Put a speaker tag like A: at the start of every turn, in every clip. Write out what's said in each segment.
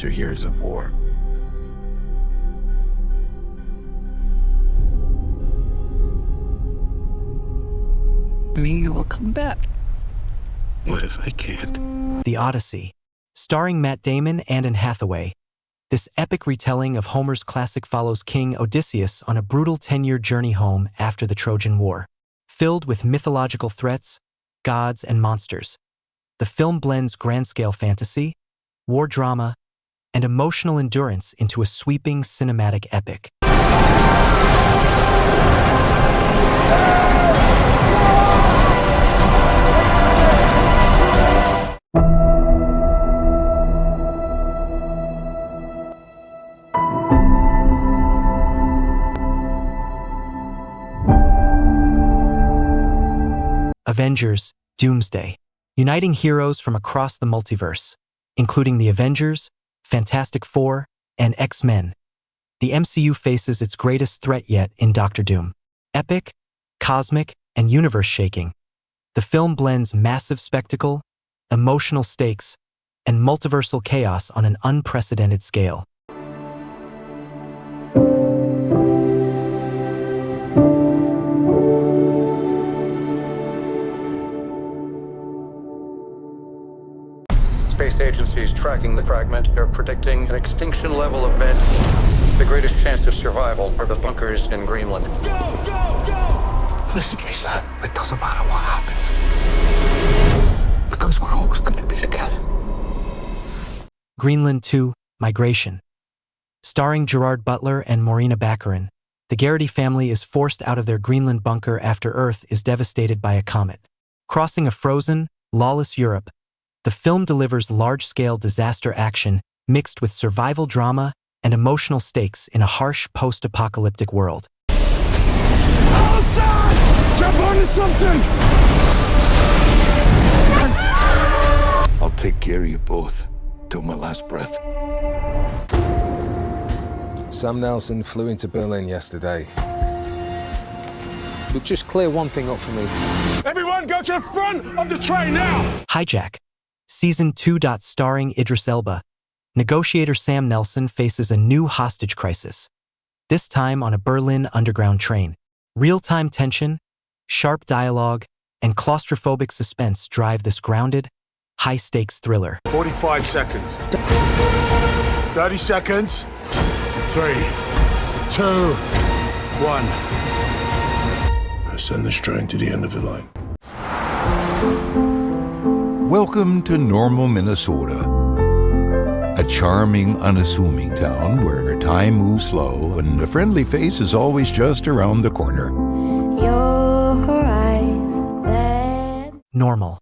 A: after years of war.
B: Maybe you will come back.
A: What if I can't?
C: The Odyssey, starring Matt Damon and Anne Hathaway. This epic retelling of Homer's classic follows King Odysseus on a brutal 10-year journey home after the Trojan War. Filled with mythological threats, gods, and monsters, the film blends grand-scale fantasy, war drama, and emotional endurance into a sweeping cinematic epic. Avengers: Doomsday, uniting heroes from across the multiverse, including the Avengers, Fantastic Four, and X-Men. The MCU faces its greatest threat yet in Doctor Doom. Epic, cosmic, and universe-shaking, the film blends massive spectacle, emotional stakes, and multiversal chaos on an unprecedented scale.
D: Space agencies tracking the fragment are predicting an extinction-level event. The greatest chance of survival are the bunkers in Greenland.
A: Listen, Lisa, it doesn't matter what happens. Because we're always going to be together.
C: Greenland 2: Migration. Starring Gerard Butler and Morena Baccarin, the Garrity family is forced out of their Greenland bunker after Earth is devastated by a comet. Crossing a frozen, lawless Europe, the film delivers large-scale disaster action mixed with survival drama and emotional stakes in a harsh post-apocalyptic world.
E: Outside! Jump onto something!
A: I'll take care of you both till my last breath.
F: Sam Nelson flew into Berlin yesterday. But just clear one thing up for me.
E: Everyone go to the front of the train now!
C: Hijack, Season 2. Starring Idris Elba, negotiator Sam Nelson faces a new hostage crisis, this time on a Berlin underground train. Real-time tension, sharp dialogue, and claustrophobic suspense drive this grounded, high-stakes thriller.
E: 45 seconds. 30 seconds. 3, 2, 1.
A: I send this train to the end of the line.
G: Welcome to Normal, Minnesota. A charming, unassuming town where time moves slow and a friendly face is always just around the corner.
C: Normal.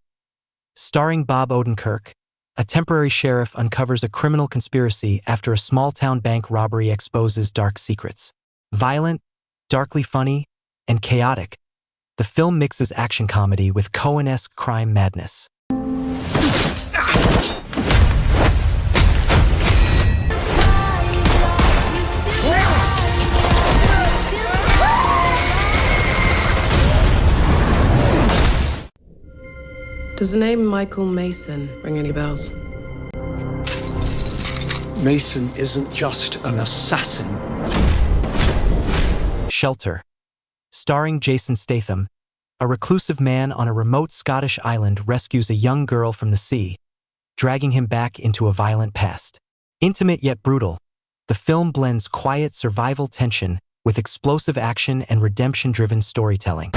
C: Starring Bob Odenkirk, a temporary sheriff uncovers a criminal conspiracy after a small-town bank robbery exposes dark secrets. Violent, darkly funny, and chaotic, the film mixes action comedy with Coen-esque crime madness.
H: Does the name Michael Mason ring any bells?
I: Mason isn't just an assassin.
C: Shelter. Starring Jason Statham, a reclusive man on a remote Scottish island rescues a young girl from the sea, dragging him back into a violent past. Intimate yet brutal, the film blends quiet survival tension with explosive action and redemption-driven storytelling.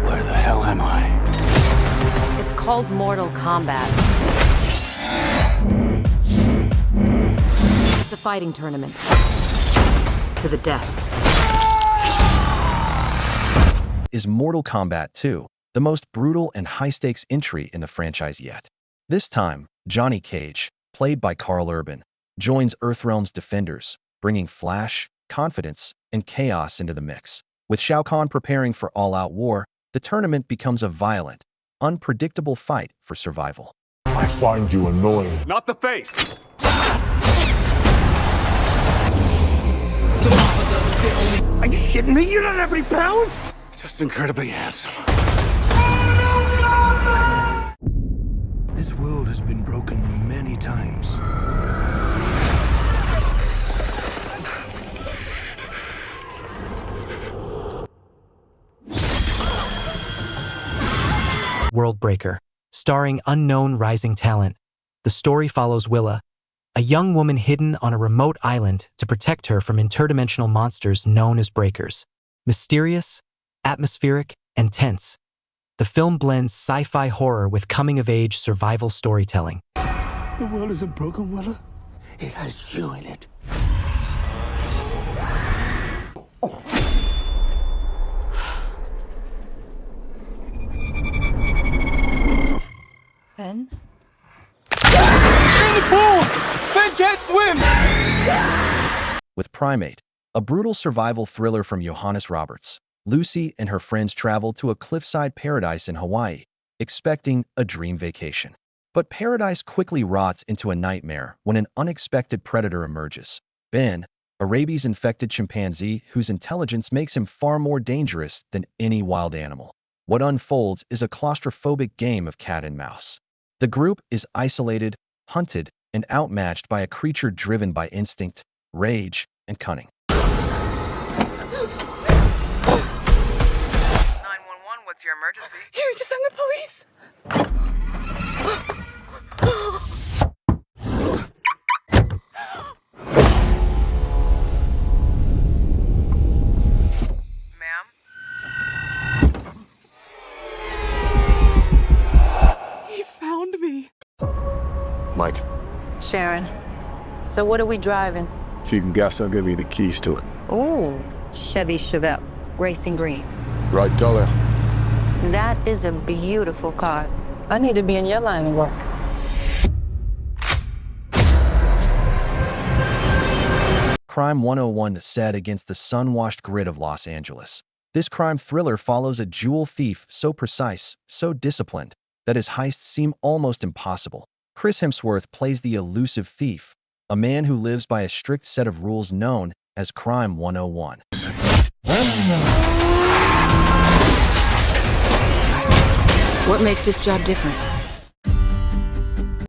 A: Where the hell am I?
J: It's called Mortal Kombat. It's a fighting tournament. To the death.
K: Is Mortal Kombat 2, the most brutal and high-stakes entry in the franchise yet. This time, Johnny Cage, played by Karl Urban, joins Earthrealm's defenders, bringing flash, confidence, and chaos into the mix. With Shao Kahn preparing for all-out war, the tournament becomes a violent, unpredictable fight for survival.
E: I find you annoying. Not the face!
I: Are you kidding me? You don't have any pounds?
E: Just incredibly handsome.
A: This world has been broken many times.
C: Worldbreaker, starring unknown rising talent. The story follows Willa, a young woman hidden on a remote island to protect her from interdimensional monsters known as breakers. Mysterious, atmospheric, and tense, the film blends sci-fi horror with coming-of-age survival storytelling.
I: The world isn't broken, Willa. It has you in it.
B: Ben?
I: In the pool! Ben can't swim!
K: With Primate, a brutal survival thriller from Johannes Roberts, Lucy and her friends travel to a cliffside paradise in Hawaii, expecting a dream vacation. But paradise quickly rots into a nightmare when an unexpected predator emerges. Ben, a rabies-infected chimpanzee whose intelligence makes him far more dangerous than any wild animal. What unfolds is a claustrophobic game of cat and mouse. The group is isolated, hunted, and outmatched by a creature driven by instinct, rage, and cunning.
J: 911, what's your emergency?
H: Here to send the police.
J: Ma'am?
H: He found me.
E: Mike,
J: Sharon. So what are we driving?
E: if you can guess, I'll give you the keys to it.
J: Ooh, Chevy Chevette, racing green.
E: Right color.
J: That is a beautiful car. I need to be in your line of work.
K: Crime 101 set against the sun-washed grid of Los Angeles. This crime thriller follows a jewel thief so precise, so disciplined, that his heists seem almost impossible. Chris Hemsworth plays the elusive thief, a man who lives by a strict set of rules known as Crime 101.
J: What makes this job different?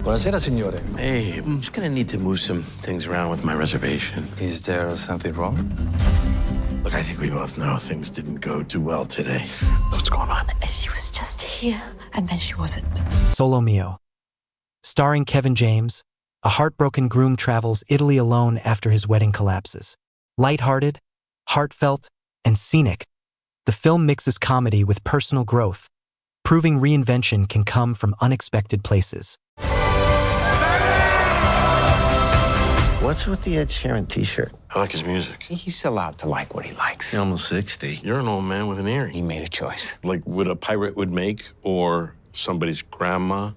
L: Buonasera, signore. Hey, I'm just gonna need to move some things around with my reservation.
M: Is there something wrong?
L: Look, I think we both know things didn't go too well today. What's going on?
B: She was just here, and then she wasn't.
C: Solo Mio. Starring Kevin James, a heartbroken groom travels Italy alone after his wedding collapses. Lighthearted, heartfelt, and scenic, the film mixes comedy with personal growth, proving reinvention can come from unexpected places.
M: What's with the Ed Sheeran t-shirt?
L: I like his music.
M: He's allowed to like what he likes.
L: You're almost 60. You're an old man with an earring.
M: He made a choice.
L: Like what a pirate would make, or somebody's grandma.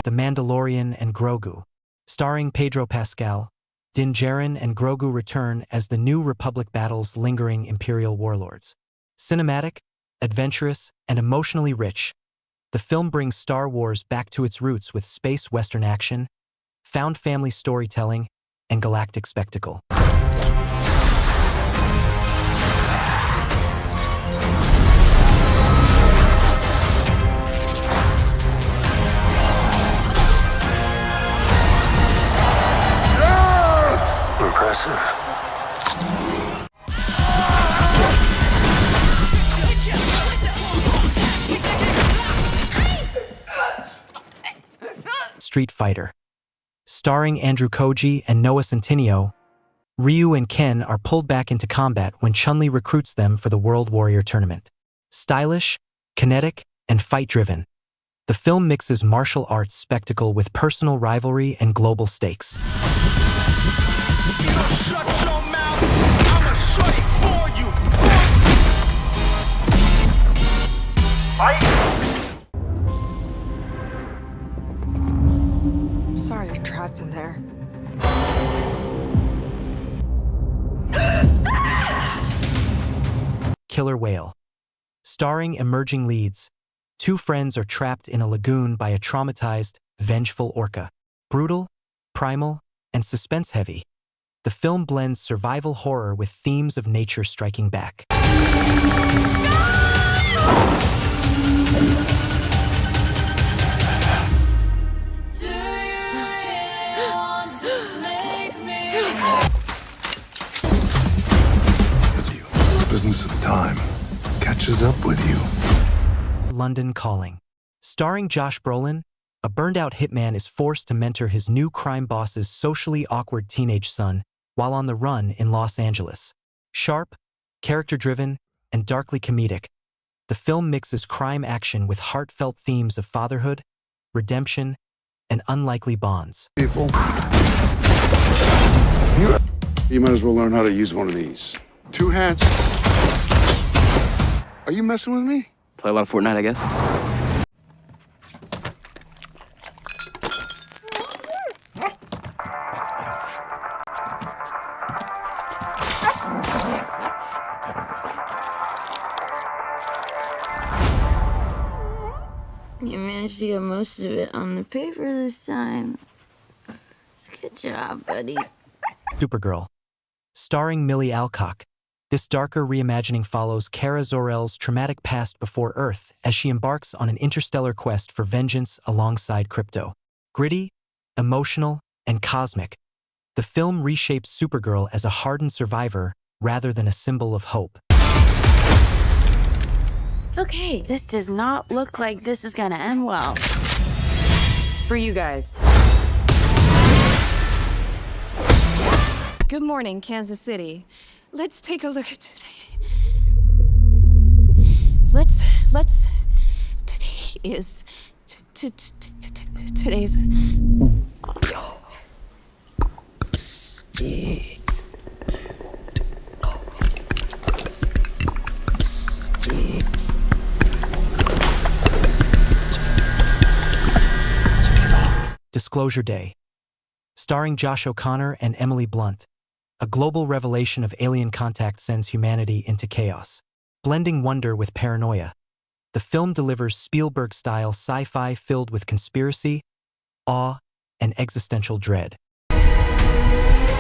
C: The Mandalorian and Grogu. Starring Pedro Pascal, Din Djarin and Grogu return as the New Republic battles lingering Imperial warlords. Cinematic, adventurous, and emotionally rich, the film brings Star Wars back to its roots with space western action, found family storytelling, and galactic spectacle.
L: Impressive.
C: Street Fighter. Starring Andrew Koji and Noah Centineo, Ryu and Ken are pulled back into combat when Chun-Li recruits them for the World Warrior Tournament. Stylish, kinetic, and fight-driven, the film mixes martial arts spectacle with personal rivalry and global stakes.
I: Shut your mouth! I'ma shut it for you! Fight!
H: I'm sorry you're trapped in there.
C: Killer Whale. Starring emerging leads Two friends are trapped in a lagoon by a traumatized, vengeful orca. Brutal, primal, and suspense-heavy, the film blends survival horror with themes of nature striking back.
A: The business of time catches up with you.
C: London Calling. Starring Josh Brolin, a burned-out hitman is forced to mentor his new crime boss's socially awkward teenage son while on the run in Los Angeles. Sharp, character-driven, and darkly comedic, the film mixes crime action with heartfelt themes of fatherhood, redemption, and unlikely bonds.
A: People. You might as well learn how to use one of these. Two hands. Are you messing with me?
N: Play a lot of Fortnite, I guess.
J: You managed to get most of it on the paper this time. Good job, buddy.
C: Supergirl. Starring Millie Alcock, this darker reimagining follows Kara Zor-El's traumatic past before Earth as she embarks on an interstellar quest for vengeance alongside Krypto. Gritty, emotional, and cosmic, the film reshapes Supergirl as a hardened survivor rather than a symbol of hope.
J: Okay, this does not look like this is gonna end well. For you guys.
O: Good morning, Kansas City. Let's take a look at today. Today is... Today's...
C: Disclosure Day. Starring Josh O'Connor and Emily Blunt, a global revelation of alien contact sends humanity into chaos. Blending wonder with paranoia, the film delivers Spielberg-style sci-fi filled with conspiracy, awe, and existential dread.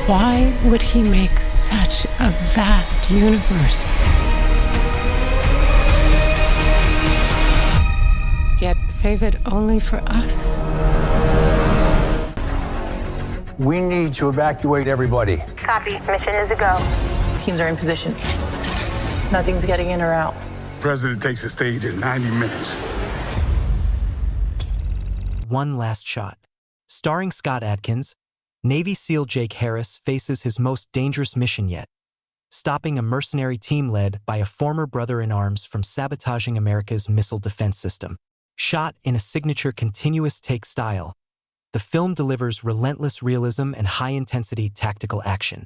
H: Why would he make such a vast universe? Yet save it only for us?
P: We need to evacuate everybody.
Q: Copy. Mission is a go.
R: Teams are in position. Nothing's getting in or out.
A: President takes the stage in 90 minutes.
C: One Last Shot. Starring Scott Adkins, Navy SEAL Jake Harris faces his most dangerous mission yet, stopping a mercenary team led by a former brother-in-arms from sabotaging America's missile defense system. Shot in a signature continuous take style, the film delivers relentless realism and high-intensity tactical action.